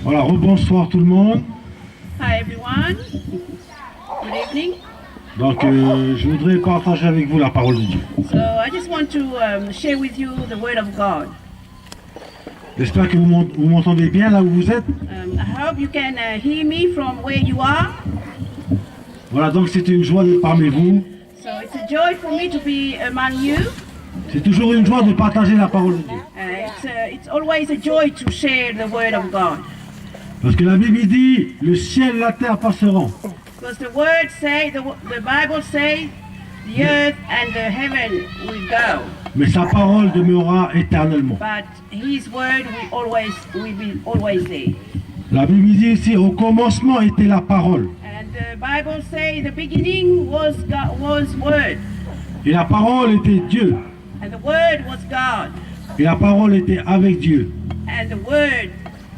Voilà, rebonsoir tout le monde. Hi everyone. Good evening. Donc, je voudrais partager avec vous la parole de Dieu. So I just want to share with you the Word of God. J'espère que vous m'entendez bien là où vous êtes. I hope you can hear me from where you are. Voilà, donc c'est une joie d'être parmi vous. So it's a joy for me to be among you. C'est toujours une joie de partager la parole de Dieu. It's always a joy to share the Word of God. Parce que la Bible dit, le ciel et la terre passeront. Because the Word say, the Bible says, the earth and the heaven will go. Mais sa parole demeurera éternellement. But His Word will be always there. La Bible dit ici, au commencement était la parole. And the Bible say the beginning was Word. Et la parole était Dieu. And the Word was God. Et la parole était avec Dieu. And the Word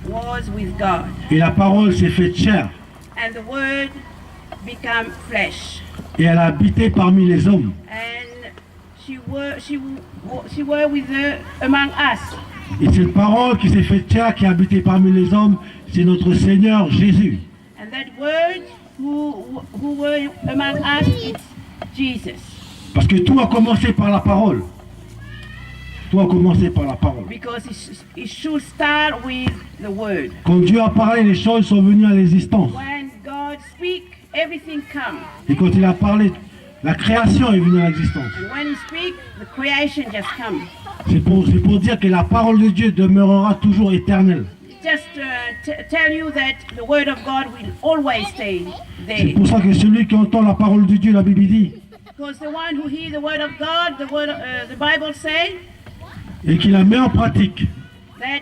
was with God. Et la parole s'est faite chair. And the Word became flesh. Et elle a habité parmi les hommes. And she were with among us. Et cette parole qui s'est faite chair, qui a habité parmi les hommes, c'est notre Seigneur Jésus. And that Word who were among us is Jesus. Parce que tout a commencé par la parole. Tout a commencé par la parole. Because it should start with the Word. Quand Dieu a parlé, les choses sont venues à l'existence. When God speaks, everything comes. Et quand il a parlé, la création est venue à l'existence. And when He speaks, the creation just comes. C'est pour dire que la parole de Dieu demeurera toujours éternelle. Just tell you that the Word of God will always stay C'est there. pour ça que celui qui entend la parole de Dieu, la Bible dit, Because the one who hears the Word of God, the Bible says et qui la met en pratique, that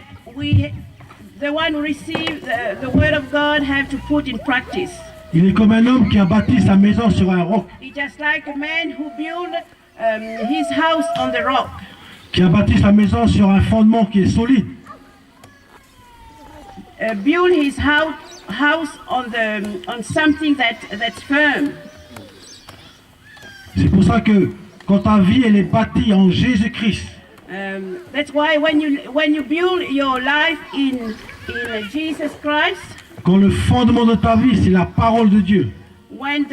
the one who receives the Word of God have to put in practice. il est comme un homme qui a bâti sa maison sur un roc, It's just like a man who built his house on the rock. qui a bâti sa maison sur un fondement qui est solide. Build his house on something that's firm. C'est pour ça que quand ta vie elle est bâtie en Jésus-Christ, That's why when you build your life in Jesus Christ, quand le fondement de ta vie c'est la parole de Dieu, when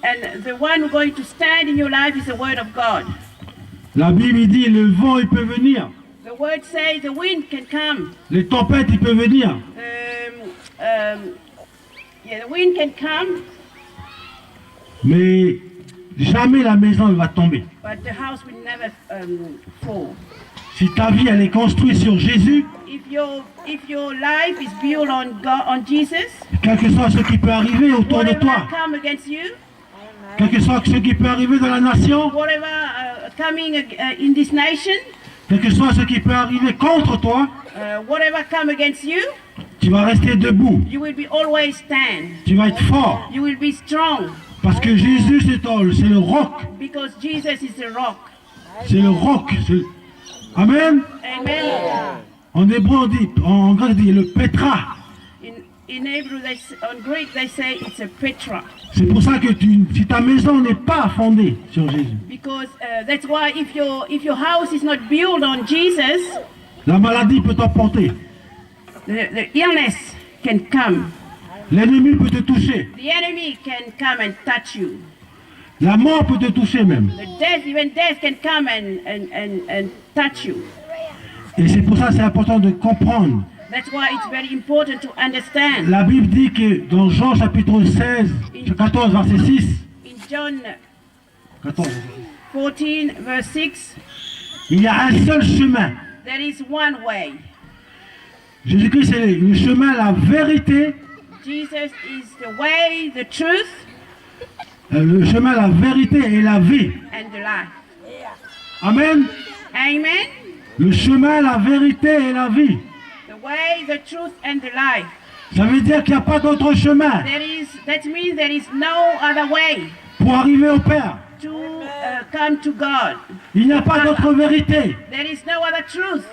and the one who's going to stand in your life is the Word of God. la Bible dit le vent il peut venir, The Word says the wind can come. les tempêtes il peut venir, The wind can come, mais jamais la maison elle va tomber. but the house will never fall. Si ta vie elle est construite sur Jésus, If your life is built on God, on Jesus, quel que soit ce qui peut arriver autour de whatever toi, come against you, quel que soit ce qui peut arriver dans la nation, whatever coming in this nation, quel que soit ce qui peut arriver contre toi, whatever come against you, tu vas rester debout, you will be always stand. tu vas être fort, You will be strong parce que Jésus c'est le roc, because Jesus is the rock. c'est le roc. Amen. Amen. En hébreu on dit, en grec on dit le Petra. In Hebrew, on Greek, they say it's a Petra. C'est pour ça que si ta maison n'est pas fondée sur Jésus, Because that's why if your house is not built on Jesus, la maladie peut t'emporter, the illness can come. l'ennemi peut te toucher, The enemy can come and touch you. la mort peut te toucher même. Even death can come and touch you. Et c'est pour ça que c'est important de comprendre. That's why it's very important to understand. La Bible dit que dans Jean chapitre 14 verset 6, In John 14, 14 verse 6, il y a un seul chemin. there is one way. Jésus-Christ c'est le chemin, la vérité, Jesus is the way, the truth, le chemin, la vérité et la vie. and the life. Amen. Amen. Le chemin, la vérité et la vie. The way, the truth, and the life. Ça veut dire qu'il n'y a pas d'autre chemin That means there is no other way pour arriver au Père. to come to God. Il n'y a pas d'autre vérité There is no other truth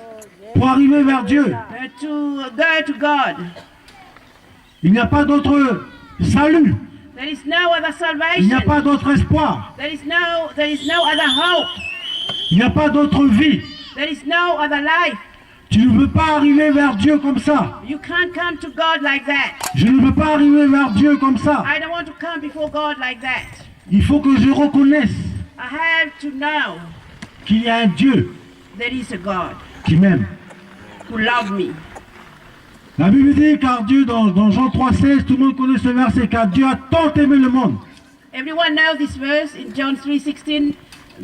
pour arriver vers Dieu. to go to God. Il n'y a pas d'autre salut. There is no other Il n'y a salvation. pas d'autre espoir. There is no other hope. Il n'y a pas d'autre vie. There is no other life. Tu ne peux pas arriver vers Dieu comme ça. You can't come to God like that. Je ne peux pas arriver vers Dieu comme ça. I don't want to come before God like that. Il faut que je reconnaisse I have to know qu'il y a un Dieu there is a God qui m'aime. who loves me. La Bible dit, car Dieu, dans Jean 3,16, tout le monde connaît ce verset, car Dieu a tant aimé le monde. Everyone knows this verse in John 3:16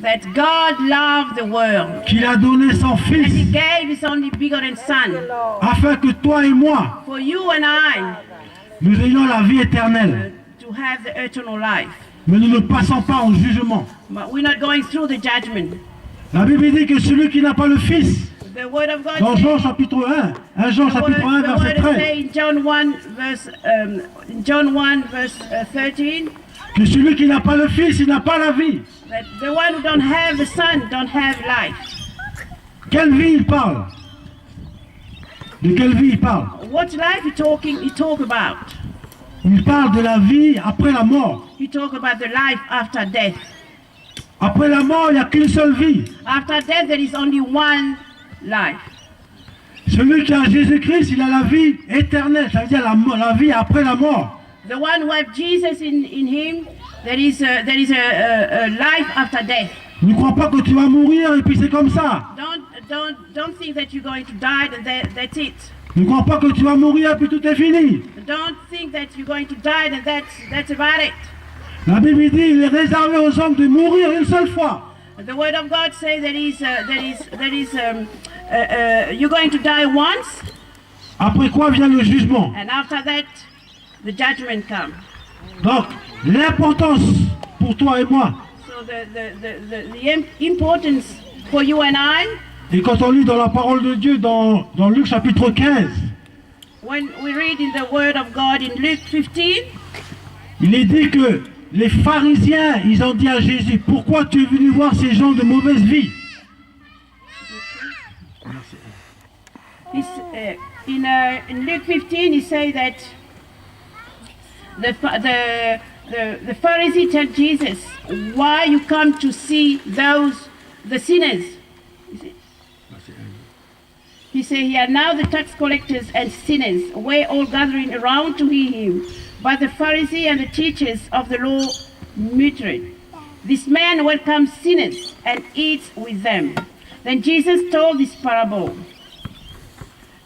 that God loved the world Qu'il a donné son and He Fils, gave His only begotten Son afin que toi et moi, for you and I nous ayons la vie éternelle. to have the eternal life. Mais nous ne passons pas en jugement. But we're not going through the judgment. La Bible dit que celui qui n'a pas le Fils, The Word of God dans says, Jean chapitre 1 Jean chapitre 1, the verset word 13, say in John 1 verse 13 que celui qui n'a pas le Fils, il n'a pas la vie. that the one who don't have the Son don't have life. Quelle vie il parle? De quelle vie il parle? What life he talk about? Il parle de la vie après la mort. He talk about the life after death. Après la mort, il n'y a qu'une seule vie. After death there is only one life. Celui qui a Jésus-Christ, il a la vie éternelle, ça veut dire la vie après la mort. The one who have Jesus in him, there is a life after death. Ne crois pas que tu vas mourir et puis c'est comme ça. Don't think that you're going to die and that's it. Ne crois pas que tu vas mourir et puis tout est fini. Don't think that you're going to die and that's about it. La Bible dit il est réservé aux hommes de mourir une seule fois. The Word of God says you're going to die once, Après quoi vient le jugement. and after that, the judgment comes. Donc, l'importance pour toi et moi, So the importance for you and I, et quand on lit dans la parole de Dieu, dans Luc chapitre 15, when we read in the Word of God in Luke 15, il est dit que les pharisiens, ils ont dit à Jésus, pourquoi tu es venu voir ces gens de mauvaise vie? in Luke 15, he says that the Pharisee told Jesus, "Why you come to see the sinners?" He said, "Here now the tax collectors and sinners were all gathering around to hear him, but the Pharisees and the teachers of the law muttered, 'This man welcomes sinners and eats with them.' Then Jesus told this parable.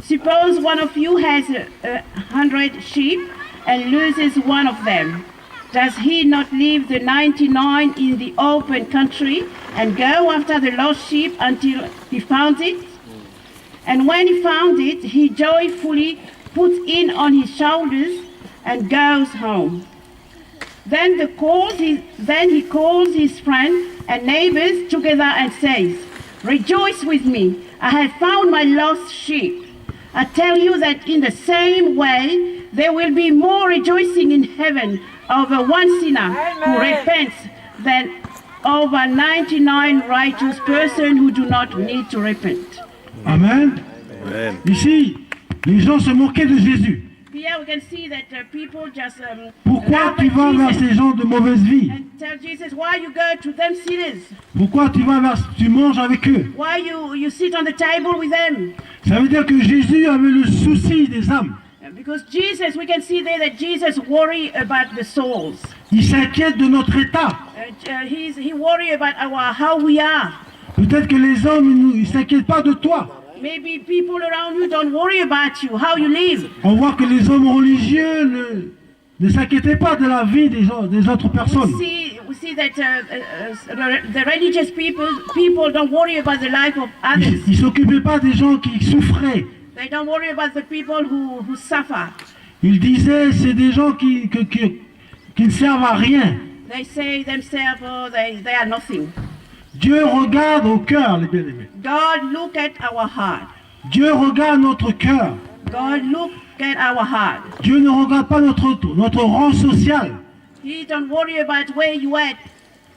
Suppose one of you has 100 sheep and loses one of them. Does he not leave the 99 in the open country and go after the lost sheep until he finds it? And when he found it, he joyfully puts it on his shoulders and goes home. Then he calls his friends and neighbors together and says, 'Rejoice with me, I have found my lost sheep.' I tell you that in the same way, there will be more rejoicing in heaven over one sinner who repents than over 99 righteous persons who do not need to repent." Amen. Amen. Ici, les gens se moquaient de Jésus. Here we can see that people just Pourquoi laugh tu at vas vers Jesus ces gens de mauvaise vie? and tell Jesus, "Why you go to them sinners? Pourquoi tu manges avec eux? Why you sit on the table with them?" Ça veut dire que Jésus avait le souci des âmes. Because Jesus, we can see there that Jesus worry about the souls. Il s'inquiète de notre état. He worry about how we are. Peut-être que les hommes, ils ne s'inquiètent pas de toi. Maybe people around you don't worry about you, how you live. On voit que les hommes religieux ne s'inquiétaient pas de la vie des autres personnes. We see that the religious people don't worry about the life of others. Ils ne s'occupaient pas des gens qui souffraient. They don't worry about the people who suffer. Ils disaient, c'est des gens qui ne servent à rien. They say themselves, oh, they are nothing. Dieu regarde au cœur, les bien-aimés. God look at our heart. Dieu regarde notre cœur. God look at our heart. Dieu ne regarde pas notre rang social. He don't worry about where you at.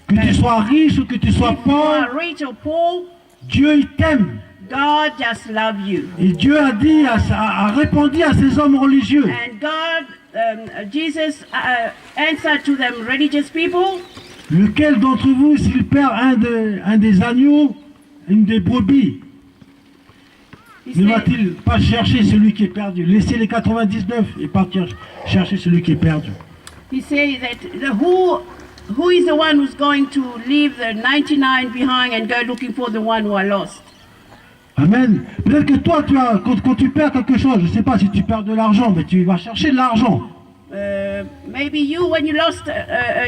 Que tu sois riche ou que tu sois If you are pauvre, rich or poor, Dieu il t'aime. God just love you. Et Dieu a dit, a répondu à ces hommes religieux. And God, Jesus answered to them religious people. Lequel d'entre vous, s'il perd un des agneaux, une des brebis, He Ne said, va-t-il pas chercher celui qui est perdu? Laisser les 99 et partir chercher celui qui est perdu. he said that who is the one who's going to leave the 99 behind and go looking for the one who are lost? Amen. Peut-être que toi, quand tu perds quelque chose, je ne sais pas si tu perds de l'argent, mais tu vas chercher de l'argent. Maybe you, when you lost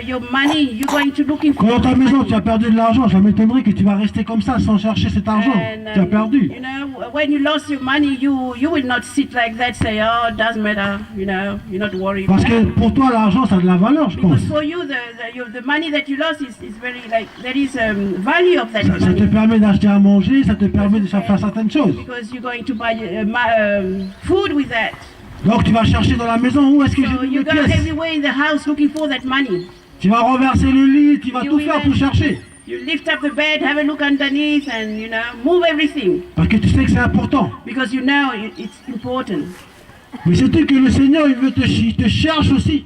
your money, you're going to looking for Quand dans ta the maison money. tu as perdu de l'argent, ça m'étonnerait que tu vas rester comme ça sans chercher cet argent. And, Tu as perdu. you know, when you lost your money, you will not sit like that, say, oh, it doesn't matter, you know, you're not worried. Parce que pour toi, l'argent, ça a de la valeur, je pense. Because for you, the money that you lost is very, like, there is value of that Ça te money. permet d'acheter à manger, ça te permet de faire certaines choses. Because you're going to buy food with that. Donc tu vas chercher dans la maison, où est-ce que So j'ai mis you mes go pièces? everywhere in the house looking for that money. Tu vas renverser le lit, tu vas You tout will faire pour chercher. You lift up the bed, have a look underneath, and, you know, move everything. Parce que tu sais que c'est important. Because you know it's important. Mais sais-tu que le Seigneur, il te cherche aussi.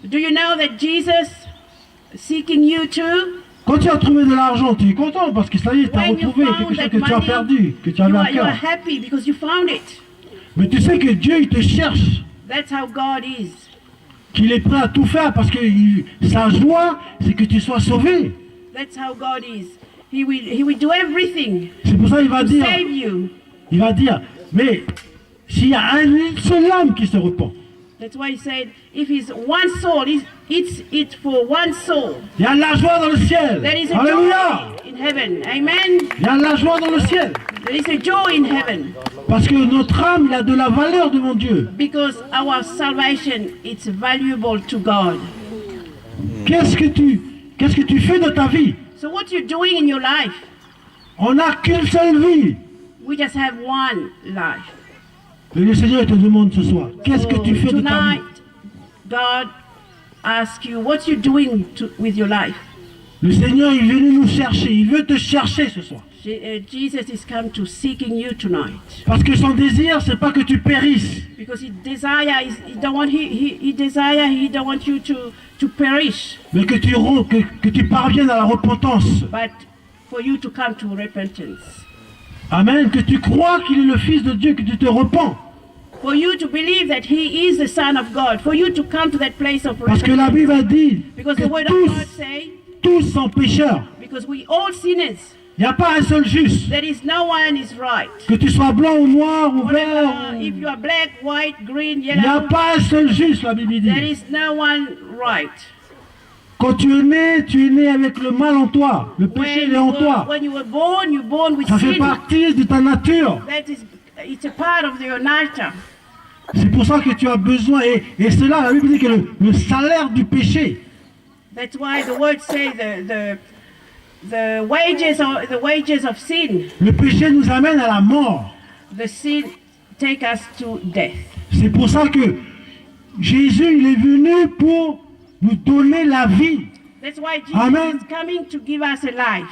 Do you know that Jesus seeking you too? Quand tu as trouvé de l'argent, tu es content parce que ça y est, tu as When you retrouvé found quelque chose that que tu as money, perdu, que tu you avais à are cœur. happy because you found it. Mais tu sais que Dieu, il te cherche, That's how God is. qu'il est prêt à tout faire parce que sa joie, c'est que tu sois sauvé. That's how God is. He will do everything C'est pour ça qu'il va to dire, save you. mais s'il y a une seule âme qui se repent, That's why he said, if it's one soul, it's it for one soul. il y a de la joie dans le ciel. There is a Alléluia. joy in heaven. Amen. Il y a de la joie dans le ciel. There is a joy in heaven. Parce que notre âme, il a de la valeur devant Dieu. Because our salvation, it's valuable to God. Qu'est-ce que tu fais de ta vie? So what you're doing in your life, On n'a qu'une seule vie. we just have one life. Mais le Seigneur te demande ce soir, qu'est-ce que So tu fais de ta vie? tonight, God asks you, what you doing with your life? Le Seigneur, il est venu nous chercher, il veut te chercher ce soir. Jesus is come to seeking you tonight. Parce que son désir, c'est pas que tu périsses. Because he don't want you to perish, Mais que tu parviennes à la repentance. but for you to come to repentance. Amen. Que tu crois qu'il est le Fils de Dieu, que tu te repens. For you to believe that he is the Son of God. For you to come to that place of Parce que la repentance. Bible a dit Because que the word of God say, tous sont pécheurs. because we all sinners. Il n'y a pas un seul juste. There is no one is right. Que tu sois blanc ou noir ou vert. If you are black, white, green, Il n'y a yellow, pas un seul juste, la Bible there dit. is no one right. Quand tu es né avec le mal en toi. Le péché il est en toi. When you were born, you're born with Ça fait sin. partie de ta nature. It's a part of your nature. C'est pour ça que tu as besoin. Et cela, la Bible dit que le salaire du péché, That's why the word says the wages of sin. le péché nous amène à la mort. The sin take us to death. C'est pour ça que Jésus, il est venu pour nous donner la vie. That's why Jesus Amen. is coming to give us a life.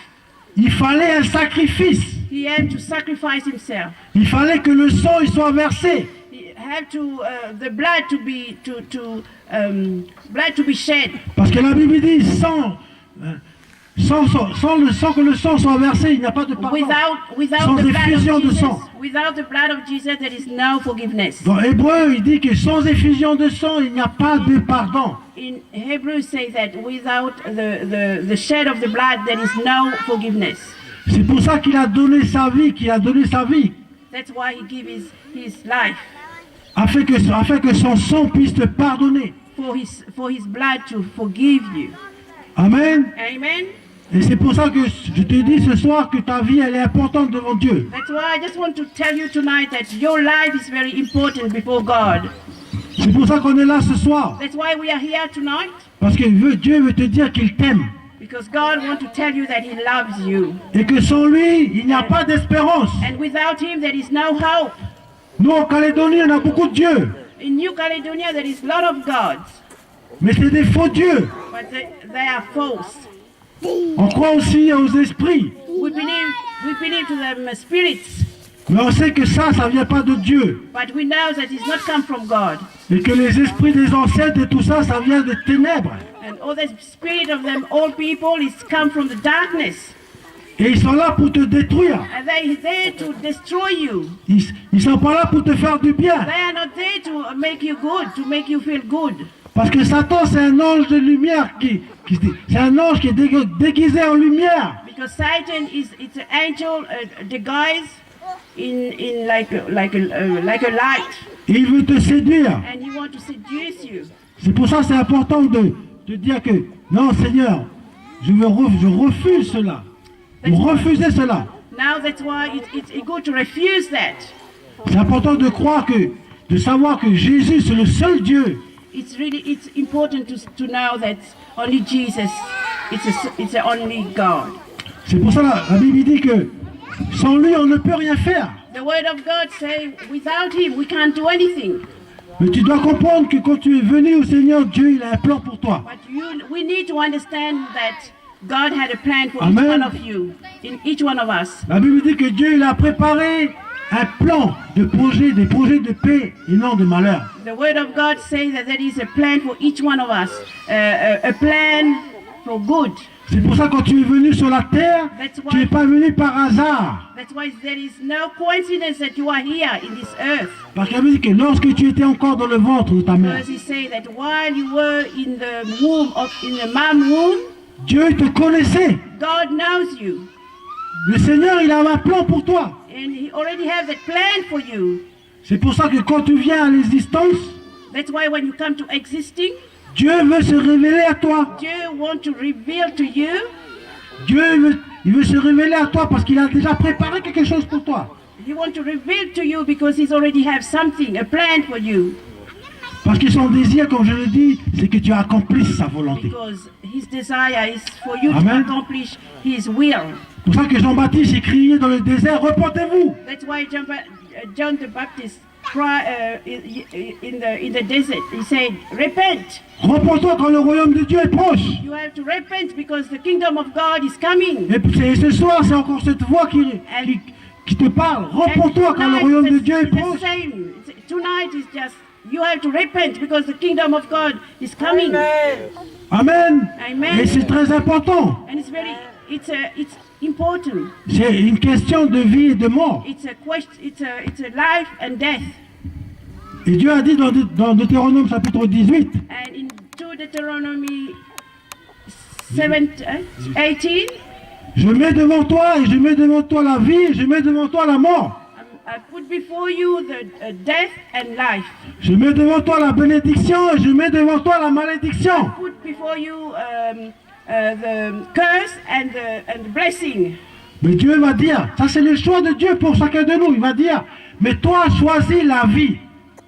Il fallait un sacrifice. He had to sacrifice himself. Il fallait que le sang il soit versé. He had to the blood to be shed. Parce que la Bible dit sans le sang, que le sang soit versé, il n'y a pas de pardon. Without Sans the blood effusion of de Jesus, sang. without the blood of Jesus, there is no forgiveness. Dans Hébreu, il dit que sans effusion de sang, il n'y a pas de pardon. In Hebrews say that without the shed of the blood, there is no forgiveness. C'est pour ça qu'il a donné sa vie, That's why he gave his life, afin que son sang puisse te pardonner. for his blood to forgive you. Amen. Amen. Et c'est pour ça que je te dis ce soir que ta vie, elle est importante devant Dieu. That's why I just want to tell you tonight that your life is very important before God. C'est pour ça qu'on est là ce soir. That's why we are here tonight. Parce que Dieu veut te dire qu'il t'aime. Because God wants to tell you that he loves you. Et que sans lui, il n'y a pas d'espérance. And without him, there is no hope. Nous, en Calédonie, on a beaucoup de dieux. In New Caledonia, there is a lot of gods, Mais c'est des faux dieux. but they are false. On croit aussi aux esprits. We believe to them spirits, Mais on sait que ça vient pas de Dieu. but we know that it's not come from God. Et que les esprits des ancêtres et tout ça, ça vient des ténèbres. And all the spirit of them, all people, is come from the darkness. Et ils sont là pour te détruire. and they're there to destroy you. Ils ne sont pas là pour te faire du bien. They are not there to make you good, to make you feel good. Parce que Satan, c'est un ange de lumière c'est un ange qui est déguisé en lumière. Because Satan it's an angel disguised in like a light, Et il veut te séduire. and he wants to seduce you. C'est pour ça que c'est important de dire que non, Seigneur, je refuse cela. Vous refusez cela. Now that's why it's good to refuse that. C'est important de croire de savoir que Jésus, c'est le seul Dieu. It's important to know that only Jesus, it's the only God. C'est pour ça que la Bible dit que sans lui, on ne peut rien faire. The word of God says, without him, we can't do anything. Mais tu dois comprendre que quand tu es venu au Seigneur, Dieu, il a un plan pour toi. But we need to understand that God had a plan for Amen. each one of you, in each one of us. La Bible dit que Dieu, il a préparé un plan des projets de paix et non de malheur. The word of God says that there is a plan for each one of us, a plan for good. C'est pour ça que quand tu es venu sur la terre, That's why- tu n'es pas venu par hasard. That's why there is no coincidence that you are here in this earth. Parce qu'elle dit que lorsque tu étais encore dans le ventre de ta mère, Because he said that while you were in the womb in the mom womb, Dieu te connaissait. God knows you, Le Seigneur, il avait un plan pour toi. and he already has that plan for you. C'est pour ça que quand tu viens à l'existence, That's why when you come to existing, Dieu veut se révéler à toi. Dieu wants to reveal to you. Dieu il veut se révéler à toi parce qu'il a déjà préparé quelque chose pour toi. He wants to reveal to you because he's already have something, a plan for you. Parce que son désir, comme je l'ai dit, c'est que tu accomplisses sa volonté. Because his desire is for you Amen. to accomplish his will. C'est pour ça que Jean-Baptiste a crié dans le désert, repentez-vous. That's why John the Baptist cried in the desert. He said, repent. Repends-toi quand le royaume de Dieu est proche. You have to repent because the kingdom of God is coming. Et ce soir, c'est encore cette voix qui te parle. Repends-toi quand le royaume de Dieu est it's the proche. same. Tonight is just, you have to repent because the kingdom of God is coming. Amen. Amen. Et c'est très important. And it's important. C'est une question de vie et de mort. It's a question, it's a life and death. Et Dieu a dit dans Deutéronome chapitre 18, And in Deuteronomy 18, je mets devant toi et je mets devant toi la vie et je mets devant toi la mort. I put before you the death and life. Je mets devant toi la bénédiction et je mets devant toi la malédiction. Put before you the curse and the blessing. Mais Dieu va dire, ça c'est le choix de Dieu pour chacun de nous. Il va dire, mais toi choisis la vie.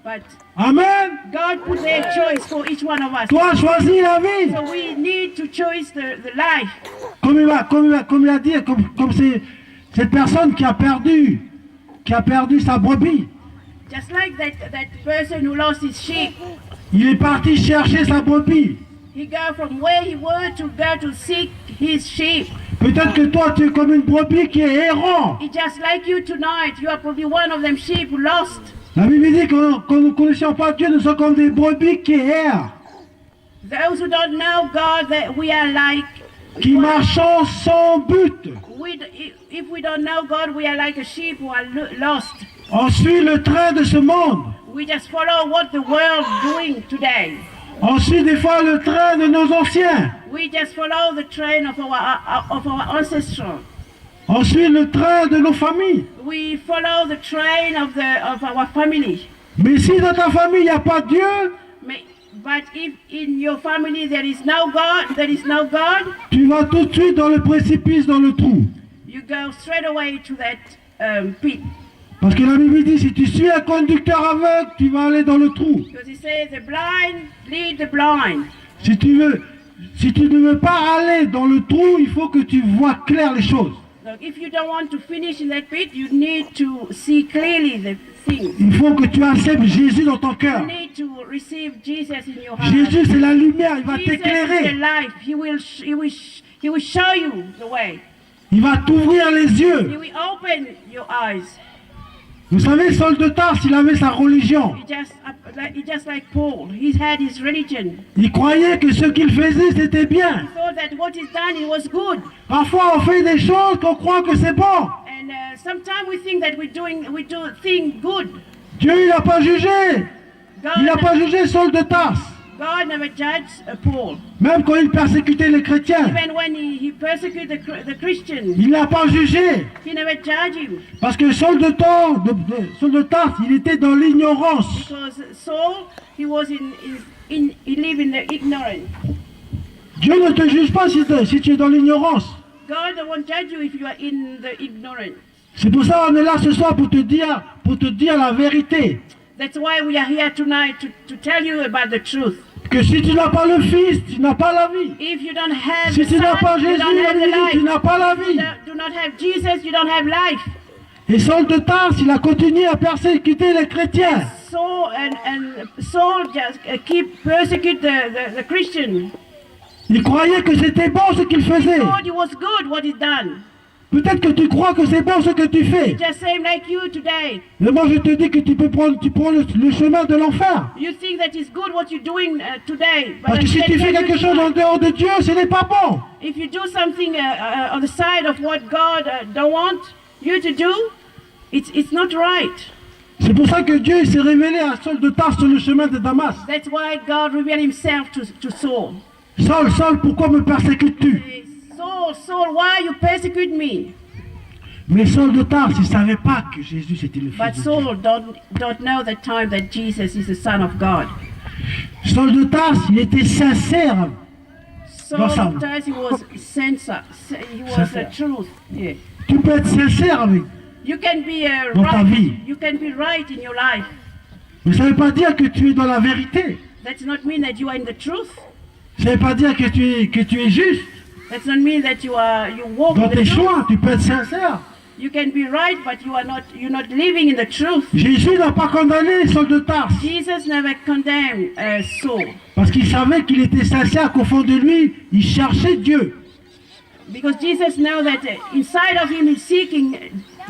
But Amen. God put their choice for each one of us. Toi choisis la vie. So we need to choose the life. Comme il a dit, comme c'est cette personne qui a perdu sa brebis. Just like that person who lost his sheep. Il est parti chercher sa brebis. He go from where he was to go to seek his sheep. Peut-être que toi tu es comme une brebis qui est errant. It's just like you tonight. You are probably one of them sheep who lost. La Bible dit que quand nous ne connaissons pas Dieu, nous sommes comme des brebis qui errent, Those who don't know God, that we are like. qui marchent sans but. If we don't know God, we are like a sheep who are lost. On suit le train de ce monde. We just follow what the world doing today. On suit des fois le train de nos anciens. We just follow the train of our ancestors. On suit le train de nos familles. We follow the train of our family. Mais si dans ta famille il n'y a pas Dieu, But if in your family there is no God, tu vas tout de suite dans le précipice, dans le trou. you go straight away to that pit. Parce que la Bible dit, si tu suis un conducteur aveugle, tu vas aller dans le trou. Because he says the blind lead the blind. Si tu ne veux pas aller dans le trou, il faut que tu vois clair les choses. So if you don't want to finish in that pit, you need to see clearly the things. Il faut que tu acceptes Jésus dans ton You cœur. need to receive Jesus in your heart. Jésus, c'est la lumière, il va Jesus is the t'éclairer. life. He will show you the way. Il va t'ouvrir les He yeux. will open your eyes. Vous savez, Saul de Tarse, il avait sa religion. He just just like Paul, he had his religion. Il croyait que ce qu'il faisait, c'était He bien. thought that what he's done, it was good. Parfois, on fait des choses qu'on croit que c'est bon. And sometimes we think that we do things good. Dieu, il n'a pas jugé. Il n'a pas God, jugé Saul de Tarse. God never judged Paul. Même quand il persécutait les chrétiens, Even when he persecuted the Christians, il n'a pas jugé. he never judged him. Parce que Saul de Tarse, il était dans l'ignorance. Because Saul, he was he lived in the ignorance. Dieu ne te juge pas si tu es dans l'ignorance. God won't judge you if you are in the ignorance. C'est pour ça qu'on est là ce soir pour te dire la vérité. That's why we are here tonight to tell you about the truth. Que si tu n'as pas le Fils, tu n'as pas la vie. If you don't have Si the tu n'as pas Son, you Jésus, don't have the tu life. n'as pas la vie. Do not have Jesus, you don't have life. Et Saul de Tarse, il a continué à persécuter les chrétiens. Saul just keep persecute the Christian. Il croyait que c'était bon ce qu'il faisait. Thought it was good what he done. Peut-être que tu crois que c'est bon ce que tu fais. Just same like you today. Mais moi je te dis que tu prends le chemin de l'enfer. You think that it's good what you're doing today. But Parce que si I tu fais tell quelque you chose en dehors de Dieu, ce n'est pas bon. if you do something on the side of what God don't want you to do, it's not right. C'est pour ça que Dieu s'est révélé à Saul de Tarse sur le chemin de Damas. That's why God revealed himself to Saul. Saul, pourquoi me persécutes-tu? Saul, why you persecute me? Mais Saul de Tarse, il ne savait pas que Jésus c'était le But Fils de Dieu. Saul don't know the time that Jesus is the Son of God. Saul de Tarse, il était sincère. Saul ça. sometimes he was sincere. He was the Sincère. truth. Yeah. Tu peux être sincère avec. You can be Dans ta vie. right. You can be right in your life. Mais ça ne veut pas dire que tu es dans la vérité. That does not mean that you are in the truth. Ça ne veut pas dire que tu es juste. That does not mean that you walk Dans in the tes truth. choix, tu peux être sincère. You can be right, but you're not living in the truth. Jésus n'a pas condamné Saul de Tarse. Jesus never condemned Saul Parce qu'il savait qu'il était sincère, qu'au fond de lui, il cherchait Dieu. because Jesus knows that inside of him he's seeking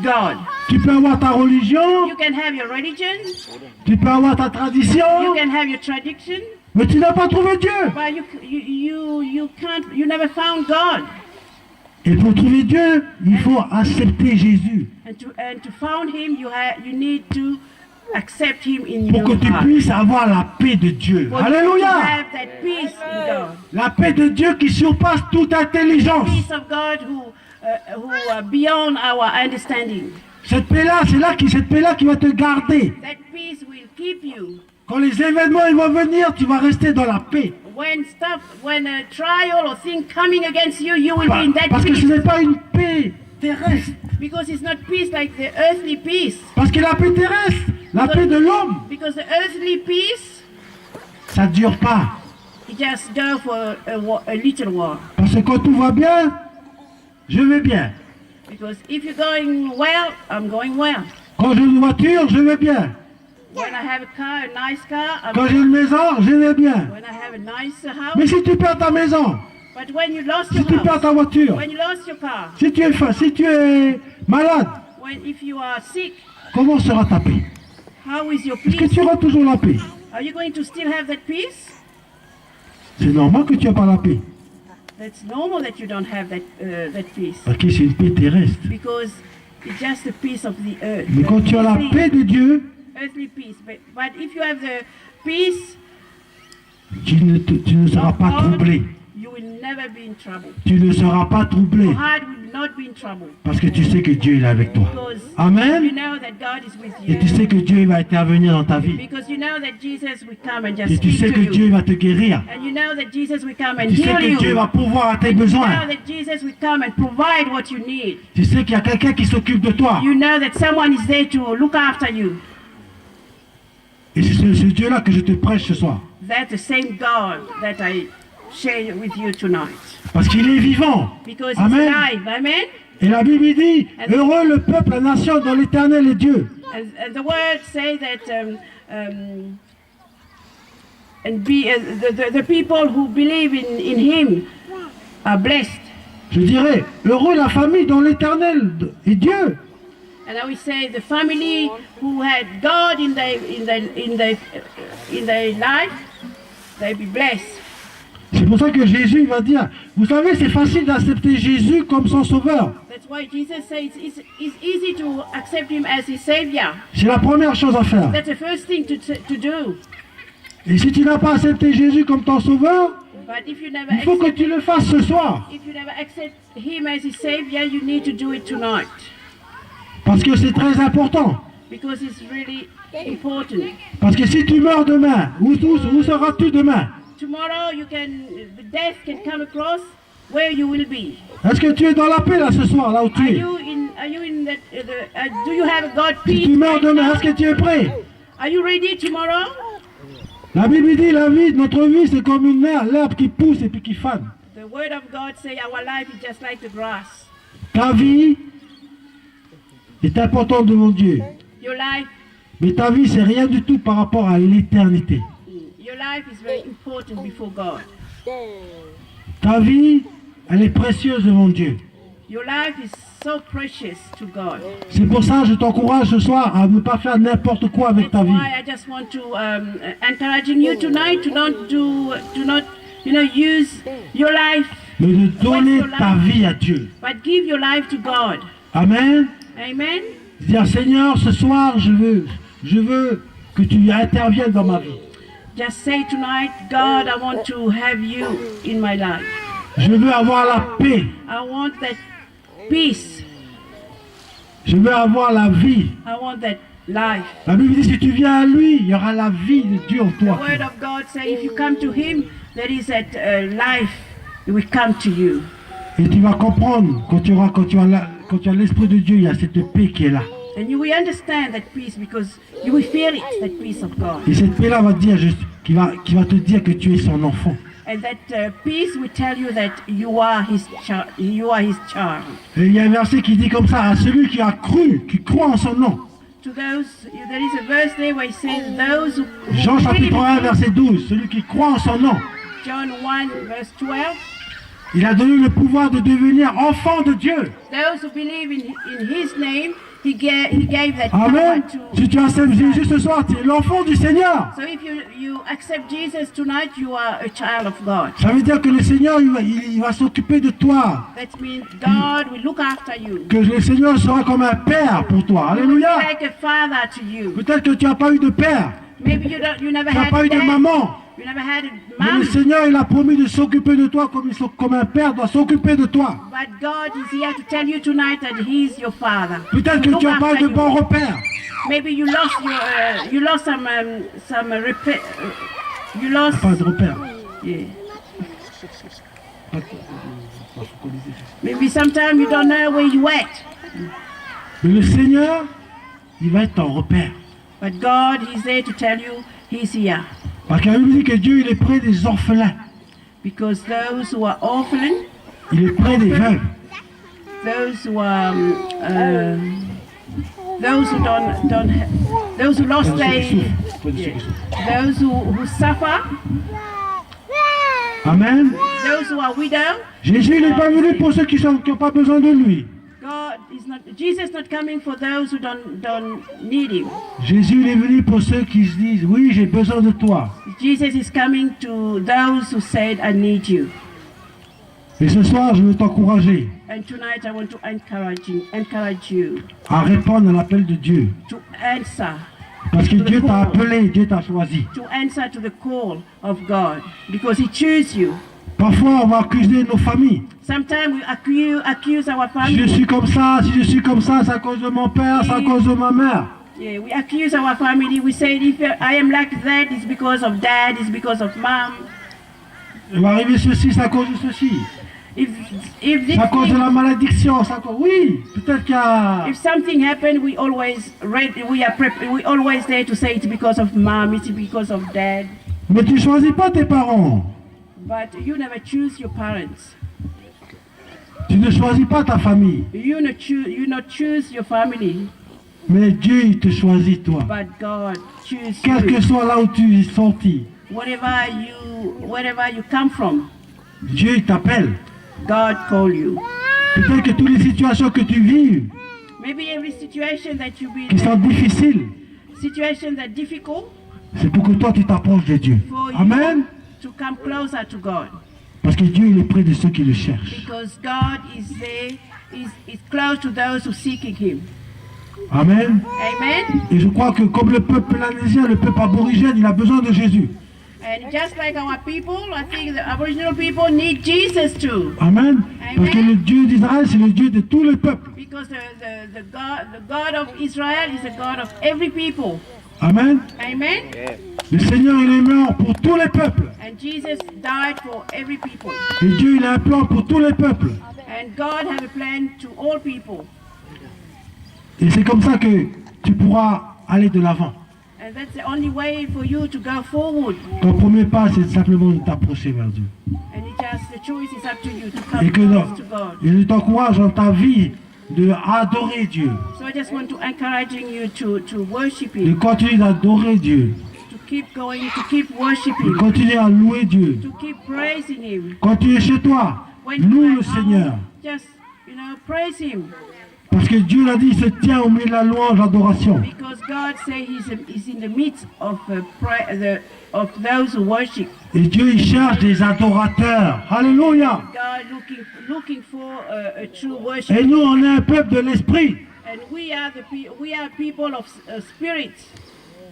God. Tu peux avoir ta religion, You can have your religion, tu peux avoir ta you tradition, can have your tradition, mais tu n'as pas trouvé Dieu. but you can't. You never found God. Et pour trouver Dieu, il faut accepter Jésus. And to found him, you need to accept him in Pour que your tu heart. puisses avoir la paix de Dieu. For you to Alléluia! have that peace in God, La paix de Dieu qui surpasse toute intelligence. peace of God who are beyond our understanding. Cette paix-là, cette paix-là qui va te garder. That peace will keep you. Quand les événements ils vont venir, tu vas rester dans la paix. When a trial or thing coming against you, you will be in that Parce que ce peace. n'est pas une paix terrestre. Because it's not peace like the earthly peace. Parce que la paix terrestre, la paix de l'homme, Because the earthly peace, ça ne dure pas. it just go for a little while. Parce que quand tout va bien, je vais bien. Because if you're going well, I'm going well. Quand j'ai une voiture, je vais bien. When I have a car, a nice car, Quand j'ai une maison, je vais bien. when I have a nice house. Mais si tu perds ta maison, But when you lost si your tu perds house, ta voiture, when you lost your car, si tu es malade, if you are sick, comment sera ta paix? how is your Est-ce que peace? tu auras toujours la paix? Are you going to still have that peace? C'est normal que tu n'aies pas la paix. That's normal that you don't have that peace. Parce que c'est une paix terrestre. Because it's just the peace of the earth. Mais quand tu as la paix de Dieu, Earthly peace. But if you have the peace tu ne seras of pas God, troublé. you will never be in trouble. Tu ne seras pas troublé. Your heart will not be in trouble. Parce que tu sais que Dieu est avec toi. Because you Amen. know that God is with Et tu you. sais que Dieu va intervenir dans ta vie. Because you know that Jesus will come and Et just tu speak sais to que Dieu you. va te guérir. And you know that Jesus will come and Tu sais heal que Dieu you. va pourvoir à tes You know besoins. that Jesus will come and provide what you need. Tu sais qu'il y a quelqu'un qui s'occupe de toi. You know that someone is there to look after you. Et c'est ce Dieu-là que je te prêche ce soir. That's the same God that I share with you tonight. Parce qu'il est vivant. Because Amen. He's alive. Amen. Et la Bible dit, heureux le peuple, la nation dont l'Éternel est Dieu. And the words say that the people who believe in Him are blessed. Je dirais, heureux la famille dont l'Éternel est Dieu. And I will say the family who had God in the in their life, they'll be blessed. C'est pour ça que Jésus va dire, vous savez, c'est facile d'accepter Jésus comme son sauveur. That's why Jesus says it's easy to accept him as his savior. C'est la première chose à faire. That's the first thing to do. Et si tu n'as pas accepté Jésus comme ton sauveur, But if you never il faut que accept, tu le fasses ce soir. if you never accept him as his savior, you need to do it tonight Parce que c'est très important. because it's really important. Parce que si tu meurs demain, où seras-tu demain? Tomorrow the death can come across where you will be. Est-ce que tu es dans la paix là ce soir, là où tu es? Are you in do you have God Si peace? tu meurs right demain, now? est-ce que tu es prêt? Are you ready tomorrow? La Bible dit, notre vie c'est comme une l'herbe qui pousse et puis qui fane. The word of God say our life is just like the grass. Ta vie est importante devant Dieu. Your life, Mais ta vie c'est rien du tout par rapport à l'éternité. your life is very important before God. Ta vie, elle est précieuse devant Dieu. Your life is so precious to God. C'est pour ça que je t'encourage ce soir à ne pas faire n'importe quoi avec That's ta vie. why I just want to encouraging you tonight to not use your life, Mais de donner ta vie à Dieu. but give your life to God. Amen. Amen. Dire Seigneur, ce soir, je veux que tu interviennes dans ma vie. Just say tonight, God, I want to have you in my life. Je veux avoir la paix. I want that peace. Je veux avoir la vie. I want that life. La Bible dit si tu viens à lui, il y aura la vie de Dieu en The toi. word of God says if you come to him, there is that life will come to you. Et tu vas comprendre quand tu as l'esprit de Dieu, il y a cette paix qui est là. And you will understand that peace because you will feel it, that peace of God. Et cette paix-là va te dire qui va te dire que tu es son enfant. And that peace will tell you that you are his child. You are his child. Et il y a un verset qui dit comme ça, à celui qui a cru, qui croit en son nom. To those, there is a verse there where it says, those who Jean believe chapitre 1 in him, verset 12, celui qui croit en son nom, John 1 verse 12, il a donné le pouvoir de devenir enfant de Dieu. those who believe in his name, he gave that Amen. power to. Si tu acceptes Jésus ce soir, tu es l'enfant du Seigneur. So if you accept Jesus tonight, you are a child of God. Ça veut dire que le Seigneur, il va s'occuper de toi. That means God will look after you. Que le Seigneur sera comme un père pour toi. He will be Alléluia. like a father to you. Peut-être que tu n'as pas eu de père, Maybe you never tu n'as had pas a eu de dad. maman. You never had a Mais le mom. Seigneur, il a promis de s'occuper de toi comme un père doit s'occuper de toi. But God is here to tell you tonight that He's your Father. Peut-être He que will tu look n'as pas after de you. bons repères. Maybe you lost you lost. Pas de repères. Yeah. Maybe sometimes you don't know where you at. Mais le Seigneur, il va être ton repère. But God is there to tell you He's here. Parce que la Bible dit que Dieu, il est près des orphelins. Because those who are orphan, Il est près des veuves. those who are those who those who lost their, those who suffer, Amen. those who are widow. Jésus n'est pas venu pour ceux qui n'ont pas besoin de lui. Jesus is not coming for those who don't need him. Jésus il est venu pour ceux qui se disent, oui, j'ai besoin de toi. Jesus is coming to those who said, I need you. Et ce soir, je veux t'encourager And tonight I want to encourage you à répondre à l'appel de Dieu. to answer, Parce que Dieu t'a appelé, Dieu t'a choisi. to answer to the call of God, because He chose you. Parfois, on va accuser nos familles. Sometimes we accuse our Si je family. suis comme ça, si je suis comme ça, c'est à cause de mon père, c'est à cause de ma mère. Yeah, we accuse our family. We say, if I am like that, it's because of dad, it's because of mom. Il va arriver ceci, c'est à cause de ceci. If this C'est à cause de thing, la malédiction. C'est à cause... Oui, peut-être qu'il y a... if something happened, we always there to say it's because of mom, it's because of dad. Mais tu ne choisis pas tes parents. But you never choose your parents. Tu ne choisis pas ta famille. You not choose your family, Mais Dieu, il te choisit toi. but God choose Quel que you. soit là où tu es sorti, Wherever you come from, Dieu, il t'appelle. God call you. Peut-être que toutes les situations que tu vis, Maybe every situation that you be qui sont difficiles, situation that difficult, C'est pour que toi tu t'approches de Dieu. For Amen. you to come closer to God. Parce que Dieu il est près de ceux qui le cherchent. Because God is there, is close to those who seeking Him. Amen. Amen. Et je crois que comme le peuple polynésien, le peuple aborigène, il a besoin de Jésus. And just like our people, I think the Aboriginal people need Jesus too. Amen. Parce que le Dieu d'Israël, c'est le Dieu de tous les peuples. Because the God of Israel is the God of every people. Amen. Amen. Le Seigneur, il est mort pour tous les peuples. And Jesus died for every people. Et Dieu, il a un plan pour tous les peuples. And God has a plan to all people. Et c'est comme ça que tu pourras aller de l'avant. And that's the only way for you to go forward. Ton premier pas, c'est simplement de t'approcher vers Dieu. And it just, the choice is up to you to Et come que close to God. et je t'encourage dans ta vie de adorer Dieu, So I just want to encouraging you to worship de Him, continuer d'adorer Dieu, to keep going, to keep de worshiping, continuer à louer Dieu. to keep praising Him. Quand tu es chez toi, When loue you le are Seigneur. out, just praise Him, Parce que Dieu l'a dit, il se tient au milieu de la louange, l'adoration. because God says He's in the midst of of those who worship. Et Dieu, il cherche des adorateurs. Alléluia. God looking for a true Et worship. nous, on est un peuple de l'esprit. And we are people of spirit.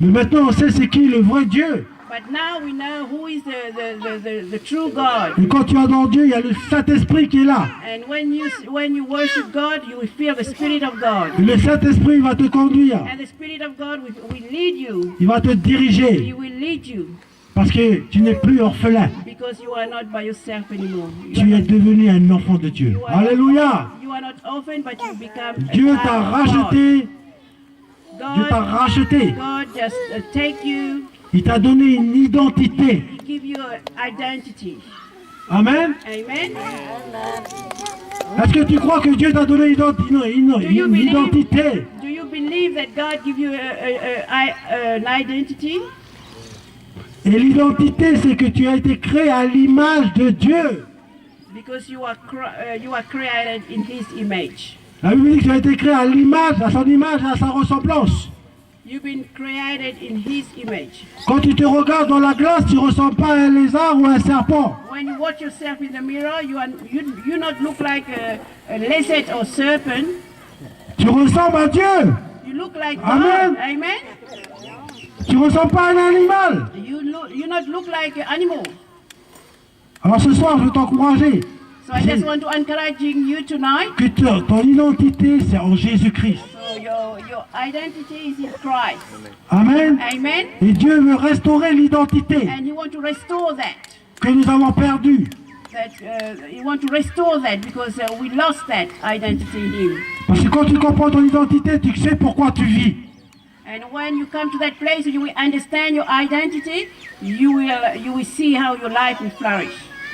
Mais maintenant, on sait c'est qui le vrai Dieu. But now we know who is the true God. Et quand tu adores Dieu, il y a le Saint-Esprit qui est là. And when you worship God, you will feel the Spirit of God. Et le Saint-Esprit va te conduire. And the Spirit of God will lead you. Il va te diriger. He will lead you Parce que tu n'es plus orphelin. because you are not by yourself anymore. Tu es devenu un enfant de Dieu. Alléluia. You are not orphan, but you become a Dieu child t'a of racheté. Dieu t'a God, racheté. God just take you. Il t'a donné une identité. He give you an identity. Amen. Amen. Est-ce que tu crois que Dieu t'a donné une you believe- identité? Do you believe that God give you an identity? Et l'identité, c'est que tu as été créé à l'image de Dieu. Because you are created in His image. La Bible dit que tu as été créé à l'image, à son image, à sa ressemblance. You've been created in His image. Quand tu te regardes dans la glace, tu ne ressembles pas à un lézard ou à un serpent. When you watch yourself in the mirror, you not look like a lizard or serpent. Tu ressembles à Dieu. You look like Amen. God. Amen. Tu ne ressembles pas à un animal. You not look like an animal. Alors ce soir, je veux t'encourager So I just want to encouraging you tonight. que ton identité, c'est en Jésus-Christ. So your identity is in Christ. Amen. Amen. Et Dieu veut restaurer l'identité And He want to restore that. que nous avons perdue. You want to restore that because we lost that identity in Him. Parce que quand tu comprends ton identité, tu sais pourquoi tu vis. And when you come to that place, you will understand your identity. You will see how your life will flourish.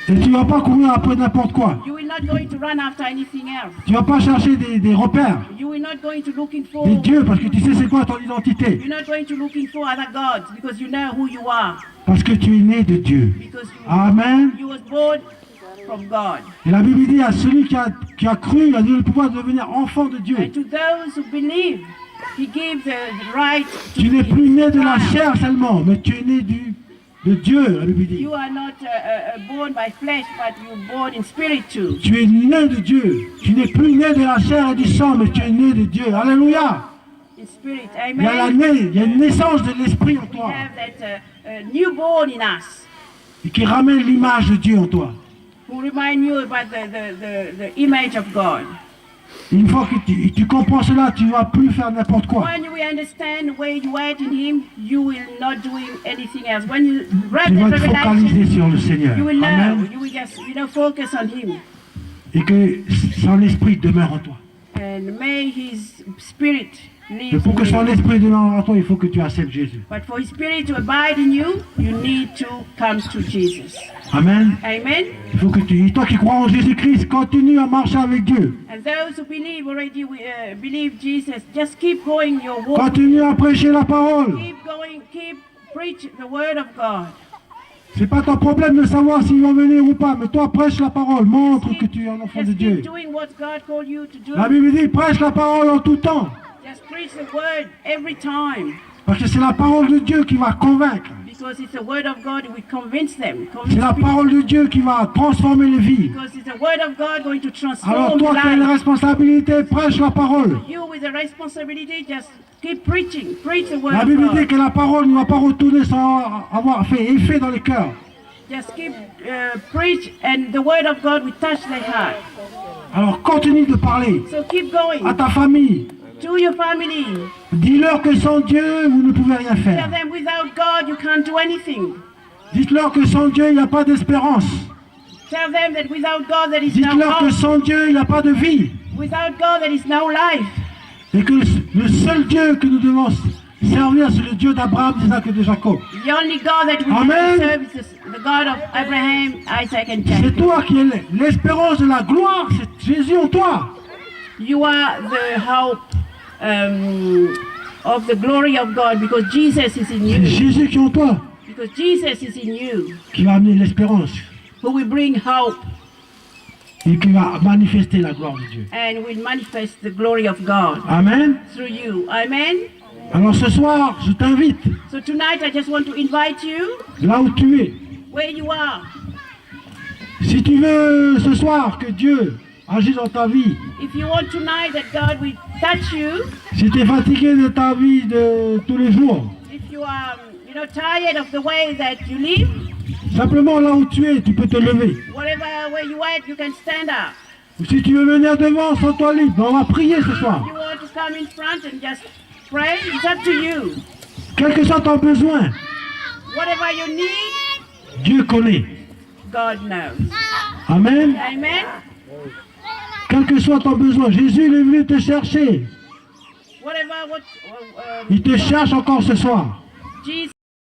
Et tu ne vas pas courir après n'importe quoi. You will not going to run after anything else. Tu ne vas pas chercher des repères, You will not going to looking for. des dieux, parce que tu sais c'est quoi ton identité. You're not going to looking for other gods because you know who you are. Parce que tu es né de Dieu. Because Amen. you was born from God. Et la Bible dit à celui qui a cru, il a donné le pouvoir de devenir enfant de Dieu. And to those who believe, He gave the right to Tu n'es be plus né de la child. chair seulement, mais tu es né de Dieu, la Bible dit. You are not born by flesh, but you're born in spirit too. Tu es né de Dieu. Tu n'es plus né de la chair et du sang, mais tu es né de Dieu. Alléluia. In spirit, Il y a amen. il y a une naissance de l'esprit en We toi have that newborn in us et qui ramène l'image de Dieu en toi. who remind you about the image of God. Et une fois que tu comprends cela, tu ne vas plus faire n'importe quoi. When we understand where you are in Him, you will not doing anything else. When you grab Tu that vas te focaliser revelation, sur le Seigneur. you will know. Amen. You will just focus on Him, Et que son esprit demeure en toi. and may His Spirit Et live pour que in son you. esprit demeure en toi, il faut que tu acceptes Jésus. But for His Spirit to abide in you, you need to come to Jesus. Amen. Amen. Il faut que toi qui crois en Jésus-Christ, continue à marcher avec Dieu. And those who believe already, believe Jesus, just keep going your walk. Continue à prêcher la parole. Keep going, keep preach the word of God. C'est pas ton problème de savoir s'ils vont venir ou pas, mais toi prêche la parole, montre que tu es un enfant de Just Dieu. keep doing what God called you to do. La Bible dit prêche la parole en tout temps. Just preach the word every time. Parce que c'est la parole de Dieu qui va convaincre. Because it's the word of God we convince them. C'est la parole de Dieu qui va transformer les vies. Because it's the word of God going to Alors transform toi qui as une lives. responsabilité, prêche la parole. You with the responsibility, just keep preaching. Preach the word La of Bible dit God. que la parole ne va pas retourner sans avoir fait effet dans les cœurs. Just keep preach, and the word of God will touch their heart. Alors continue de parler So keep à going ta famille. to your family. Dis-leur que sans Dieu, vous ne pouvez rien Tell faire. them without God you can't do anything. Dites-leur que sans Dieu, il n'y a pas d'espérance. Tell them that without God there is no Dites-leur que hope. sans Dieu, il n'y a pas de vie. Without God there is no life. Et que le seul Dieu que nous devons servir, c'est le Dieu d'Abraham, d'Isaac et de Jacob. The only God that we Amen. can serve is the God of Abraham, Isaac, and C'est Jacob. toi qui es l'espérance de la gloire, c'est Jésus en toi. You are the hope of the glory of God because Jesus is in C'est you. Jésus qui est en toi, Because Jesus is in you, qui va amener l'espérance who will bring hope et qui va manifester la gloire de Dieu. and will manifest the glory of God Amen. through you. Amen. Alors ce soir, je t'invite, So tonight I just want to invite you là où tu es, where you are. si tu veux ce soir que Dieu agisse dans ta vie, If you want tonight that God will touch you, si tu es fatigué de ta vie de tous les jours, if you are tired of the way that you live, simplement là où tu es, tu peux te lever. whatever where you at, you can stand up. Ou si tu veux venir devant, sens-toi libre. On va prier ce soir. If you want to come in front and just pray, it's up to you. Quel que soit ton besoin, Whatever you need, Dieu connaît. God knows. Amen. Amen. Quel que soit ton besoin, Jésus il est venu te chercher. Whatever what Il te cherche encore ce soir. Jesus